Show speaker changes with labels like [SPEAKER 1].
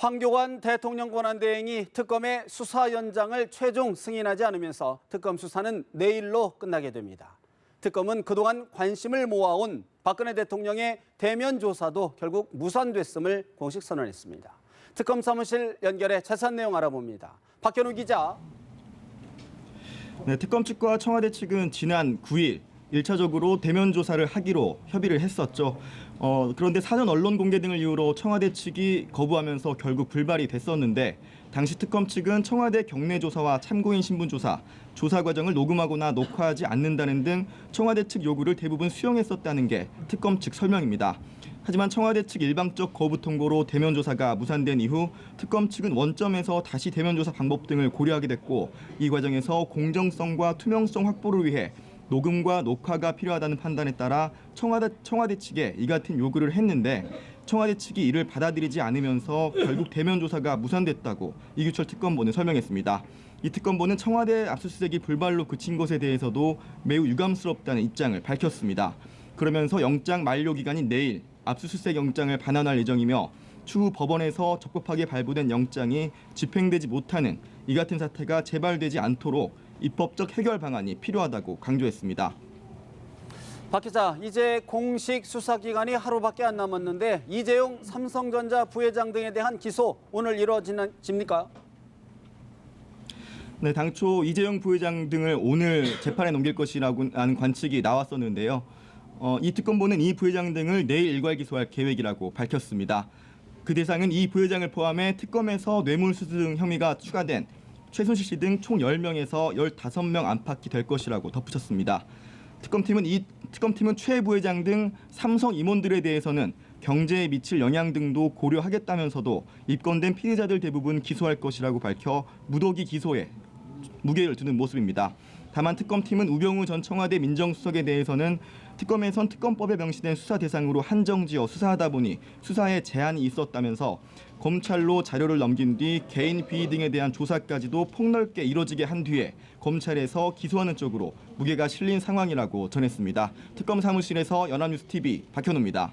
[SPEAKER 1] 황교안 대통령 권한대행이 특검의 수사 연장을 최종 승인하지 않으면서 특검 수사는 내일로 끝나게 됩니다. 특검은 그동안 관심을 모아온 박근혜 대통령의 대면 조사도 결국 무산됐음을 공식 선언했습니다. 특검 사무실 연결해 자세한 내용 알아봅니다. 박현우 기자.
[SPEAKER 2] 네, 특검 측과 청와대 측은 지난 9일 1차적으로 대면 조사를 하기로 협의를 했었죠. 그런데 사전 언론 공개 등을 이유로 청와대 측이 거부하면서 결국 불발이 됐었는데 당시 특검 측은 청와대 경내 조사와 참고인 신분 조사, 조사 과정을 녹음하거나 녹화하지 않는다는 등 청와대 측 요구를 대부분 수용했었다는 게 특검 측 설명입니다. 하지만 청와대 측 일방적 거부 통보로 대면 조사가 무산된 이후 특검 측은 원점에서 다시 대면 조사 방법 등을 고려하게 됐고 이 과정에서 공정성과 투명성 확보를 위해 녹음과 녹화가 필요하다는 판단에 따라 청와대 측에 이 같은 요구를 했는데 청와대 측이 이를 받아들이지 않으면서 결국 대면 조사가 무산됐다고 이규철 특검보는 설명했습니다. 이 특검보는 청와대 압수수색이 불발로 그친 것에 대해서도 매우 유감스럽다는 입장을 밝혔습니다. 그러면서 영장 만료 기간인 내일 압수수색 영장을 반환할 예정이며 추후 법원에서 적법하게 발부된 영장이 집행되지 못하는 이 같은 사태가 재발되지 않도록 입법적 해결 방안이 필요하다고 강조했습니다.
[SPEAKER 1] 박 기자, 이제 공식 수사 기간이 하루밖에 안 남았는데 이재용 삼성전자 부회장 등에 대한 기소 오늘 이루어집니까?
[SPEAKER 2] 네, 당초 이재용 부회장 등을 오늘 재판에 넘길 것이라고 하는 관측이 나왔었는데요. 이 특검보는 이 부회장 등을 내일 일괄 기소할 계획이라고 밝혔습니다. 그 대상은 이 부회장을 포함해 특검에서 뇌물수수 등 혐의가 추가된 최순실 씨 등 총 10명에서 15명 안팎이 될 것이라고 덧붙였습니다. 특검팀은 최 부회장 등 삼성 임원들에 대해서는 경제에 미칠 영향 등도 고려하겠다면서도 입건된 피의자들 대부분 기소할 것이라고 밝혀 무더기 기소에 무게를 두는 모습입니다. 다만 특검팀은 우병우 전 청와대 민정수석에 대해서는 특검에선 특검법에 명시된 수사 대상으로 한정지어 수사하다 보니 수사에 제한이 있었다면서 검찰로 자료를 넘긴 뒤 개인 비위 등에 대한 조사까지도 폭넓게 이뤄지게 한 뒤에 검찰에서 기소하는 쪽으로 무게가 실린 상황이라고 전했습니다. 특검 사무실에서 연합뉴스TV 박현우입니다.